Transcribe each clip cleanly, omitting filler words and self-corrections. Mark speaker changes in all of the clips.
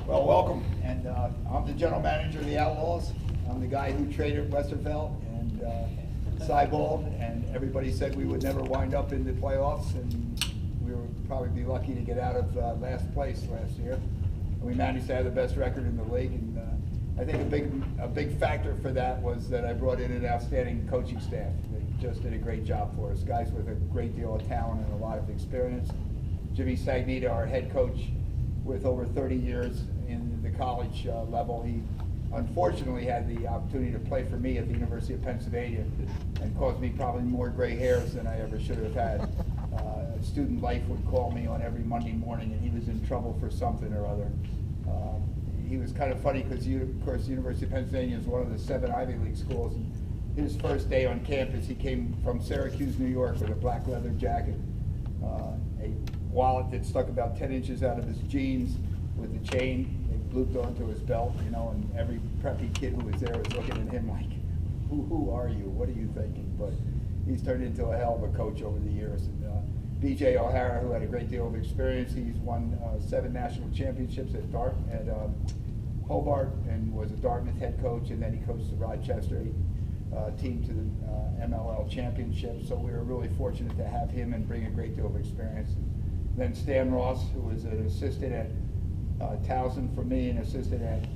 Speaker 1: Well, welcome. And I'm the general manager of the Outlaws. I'm the guy who traded Westervelt and Seibald, and everybody said we would never wind up in the playoffs, and we would probably be lucky to get out of last place last year. And we managed to have the best record in the league, and I think a big factor for that was that I brought in an outstanding coaching staff. They just did a great job for us. Guys with a great deal of talent and a lot of experience. Jimmy Sagnita, our head coach, with over 30 years in the college level. He unfortunately had the opportunity to play for me at the University of Pennsylvania and caused me probably more gray hairs than I ever should have had. Student Life would call me on every Monday morning, and he was in trouble for something or other. He was kind of funny because, of course, the University of Pennsylvania is one of the 7 Ivy League schools. And his first day on campus, he came from Syracuse, New York, with a black leather jacket, a wallet that stuck about 10 inches out of his jeans with the chain. It looped onto his belt, you know, and every preppy kid who was there was looking at him like, who are you? What are you thinking? But he's turned into a hell of a coach over the years. And B.J. O'Hara, who had a great deal of experience, he's won 7 national championships at Hobart, and was a Dartmouth head coach, and then he coached the Rochester team to the MLL championship. So we were really fortunate to have him and bring a great deal of experience. And then Stan Ross, who was an assistant at Towson for me, an assistant at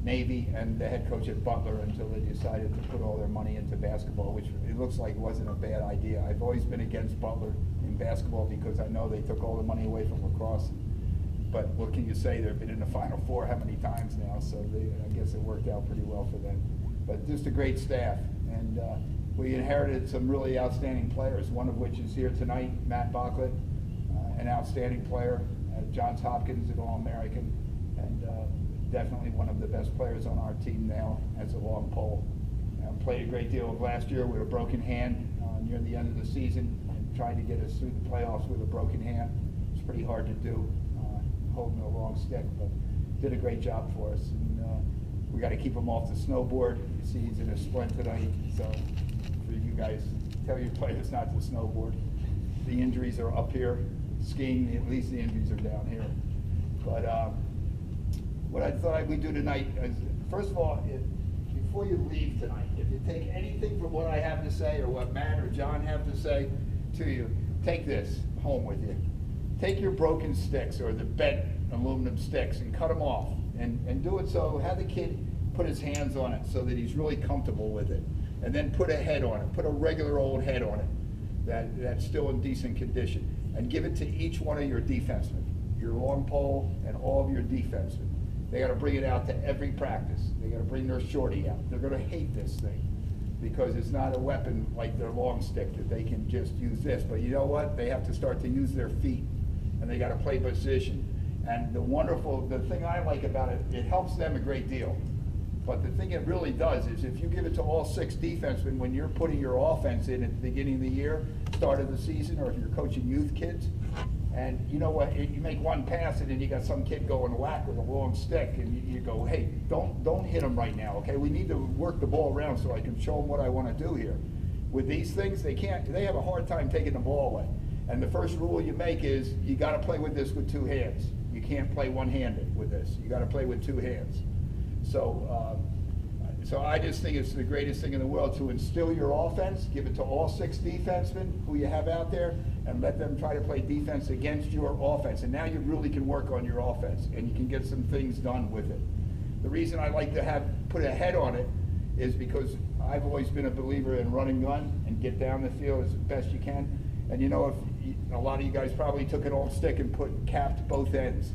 Speaker 1: Navy, and the head coach at Butler until they decided to put all their money into basketball, which it looks like wasn't a bad idea. I've always been against Butler in basketball because I know they took all the money away from lacrosse. But what can you say? They've been in the Final Four how many times now, so I guess it worked out pretty well for them. But just a great staff, and we inherited some really outstanding players, one of which is here tonight, Matt Bocklett, an outstanding player at Johns Hopkins, an All-American, and definitely one of the best players on our team now as a long pole. Played a great deal of last year with a broken hand near the end of the season, and tried to get us through the playoffs with a broken hand. It's pretty hard to do, holding a long stick, but did a great job for us. And we got to keep him off the snowboard. You see he's in a splint tonight, so for you guys, tell your players not to snowboard. The injuries are up here. Skiing, at least the injuries are down here. But what I thought we'd do tonight is, first of all, before you leave tonight, if you take anything from what I have to say or what Matt or John have to say to you, take this home with you. Take your broken sticks or the bent aluminum sticks and cut them off, and do it so, have the kid put his hands on it so that he's really comfortable with it, and then put a head on it, put a regular old head on it that's still in decent condition, and give it to each one of your defensemen, your long pole and all of your defensemen. They got to bring it out to every practice. They got to bring their shorty out. They're going to hate this thing because it's not a weapon like their long stick that they can just use this. But you know what? They have to start to use their feet, and they got to play position. And the thing I like about it, it helps them a great deal. But the thing it really does is if you give it to all 6 defensemen when you're putting your offense in at the beginning of the year, start of the season, or if you're coaching youth kids, and you know what, you make one pass and then you got some kid going whack with a long stick, and you go, hey, don't hit him right now, okay? We need to work the ball around so I can show them what I want to do here. With these things, they have a hard time taking the ball away. And the first rule you make is you got to play with this with 2 hands. You can't play one-handed with this. You got to play with 2 hands. So I just think it's the greatest thing in the world to instill your offense, give it to all 6 defensemen who you have out there, and let them try to play defense against your offense. And now you really can work on your offense, and you can get some things done with it. The reason I like to put a head on it is because I've always been a believer in run and gun and get down the field as best you can. And you know, a lot of you guys probably took an old stick and capped both ends.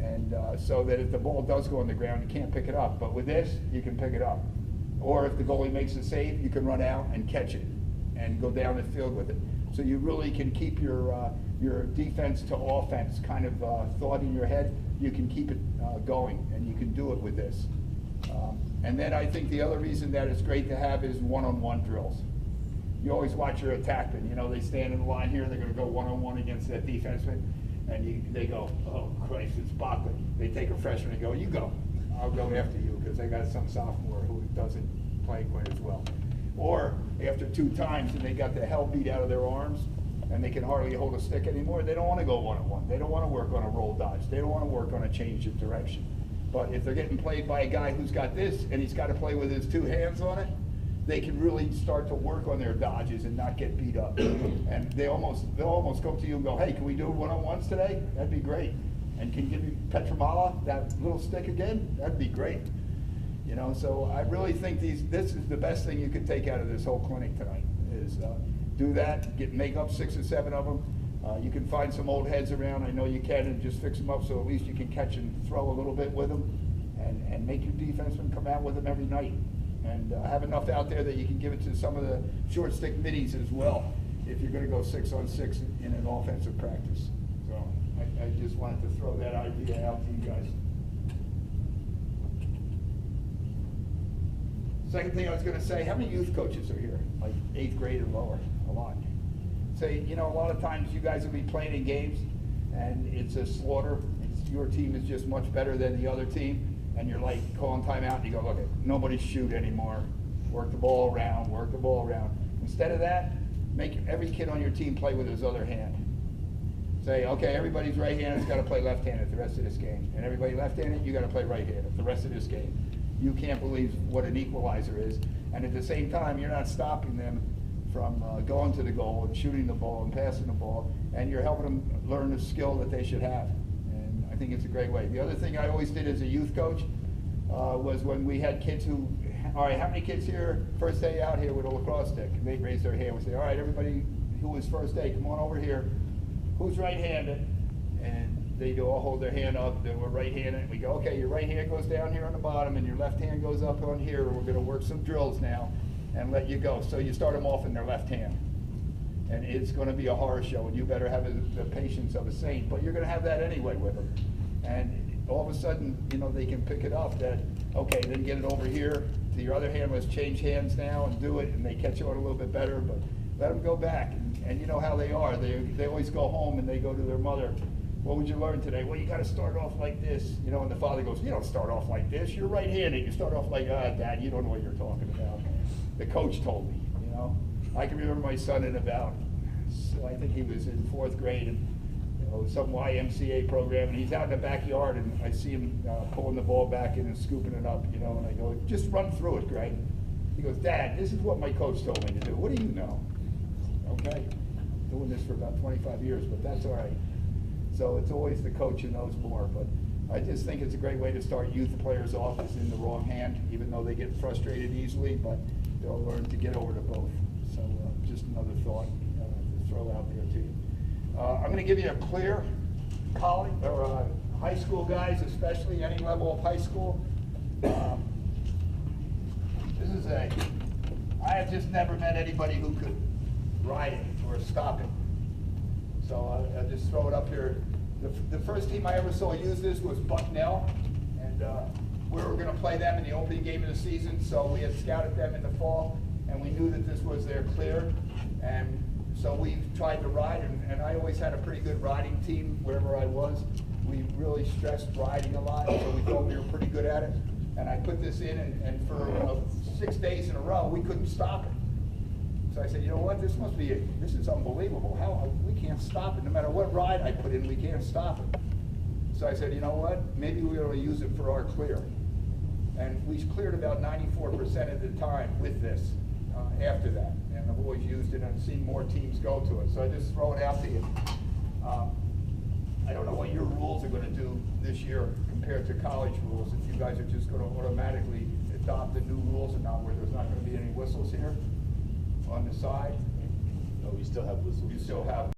Speaker 1: And so that if the ball does go on the ground, you can't pick it up. But with this, you can pick it up. Or if the goalie makes a save, you can run out and catch it and go down the field with it. So you really can keep your defense to offense kind of thought in your head. You can keep it going, and you can do it with this. And then I think the other reason that it's great to have is one-on-one drills. You always watch your attackmen. You know, they stand in the line here, they're going to go one-on-one against that defenseman. And they go, oh, Christ, it's Bocklett. They take a freshman and go, you go. I'll go after you, because they got some sophomore who doesn't play quite as well. Or after 2 times and they got the hell beat out of their arms, and they can hardly hold a stick anymore, they don't want to go one-on-one. They don't want to work on a roll dodge. They don't want to work on a change of direction. But if they're getting played by a guy who's got this, and he's got to play with his two hands on it, they can really start to work on their dodges and not get beat up. And they'll almost come to you and go, hey, can we do one-on-ones today? That'd be great. And can you give me Petramala, that little stick again? That'd be great. You know, so I really think this is the best thing you could take out of this whole clinic tonight, is do that, make up 6 or 7 of them. You can find some old heads around, I know you can, and just fix them up so at least you can catch and throw a little bit with them, and make your defensemen come out with them every night. And have enough out there that you can give it to some of the short stick middies as well, if you're gonna go 6-on-6 in an offensive practice. So I just wanted to throw that idea out to you guys. Second thing I was gonna say, how many youth coaches are here? Like 8th grade and lower? A lot. Say, you know, a lot of times you guys will be playing in games and it's a slaughter. Your team is just much better than the other team. And you're like calling timeout and you go, look, nobody shoot anymore. Work the ball around, work the ball around. Instead of that, make every kid on your team play with his other hand. Say, okay, everybody's right-handed's got to play left-handed the rest of this game. And everybody left-handed, you got to play right-handed the rest of this game. You can't believe what an equalizer is. And at the same time, you're not stopping them from going to the goal and shooting the ball and passing the ball. And you're helping them learn a skill that they should have. I think it's a great way. The other thing I always did as a youth coach was when we had kids who, all right, how many kids here, first day out here with a lacrosse stick? And they'd raise their hand. We say, all right, everybody who was first day, come on over here. Who's right-handed? And they'd all hold their hand up. They were right-handed. And we go, okay, your right hand goes down here on the bottom and your left hand goes up on here. We're going to work some drills now and let you go. So you start them off in their left hand. And it's going to be a horror show, and you better have the patience of a saint. But you're going to have that anyway with them. And all of a sudden, you know, they can pick it up that, okay, then get it over here to your other hand. Let's change hands now and do it. And they catch on a little bit better, but let them go back. And you know how they are. They always go home and they go to their mother. What would you learn today? Well, you got to start off like this. You know, and the father goes, you don't start off like this. You're right-handed. You start off like, Dad, you don't know what you're talking about. The coach told me, you know. I can remember my son in about, so I think he was in 4th grade, and some YMCA program, and he's out in the backyard, and I see him pulling the ball back in and scooping it up, you know, and I go, just run through it, Greg. He goes, Dad, this is what my coach told me to do. What do you know? Okay, doing this for about 25 years, but that's all right. So it's always the coach who knows more, but I just think it's a great way to start youth players off is in the wrong hand, even though they get frustrated easily, but they'll learn to get over to both. So just another thought to throw out there to you. I'm going to give you a clear college or high school guys, especially any level of high school. I have just never met anybody who could ride it or stop it. So I'll just throw it up here. The first team I ever saw use this was Bucknell, and we were going to play them in the opening game of the season, so we had scouted them in the fall, and we knew that this was their clear, and so we tried to ride, and I always had a pretty good riding team wherever I was. We really stressed riding a lot, so we thought we were pretty good at it, and I put this in, and for 6 days in a row, we couldn't stop it. So I said, you know what, this is unbelievable. We can't stop it. No matter what ride I put in, we can't stop it. So I said, you know what, maybe we ought to use it for our clear. And we cleared about 94% of the time with this after that. And I've always used it and I've seen more teams go to it. So I just throw it out to you. I don't know what your rules are going to do this year compared to college rules, if you guys are just going to automatically adopt the new rules or not, where there's not going to be any whistles here on the side.
Speaker 2: No, we still have whistles.
Speaker 1: You still have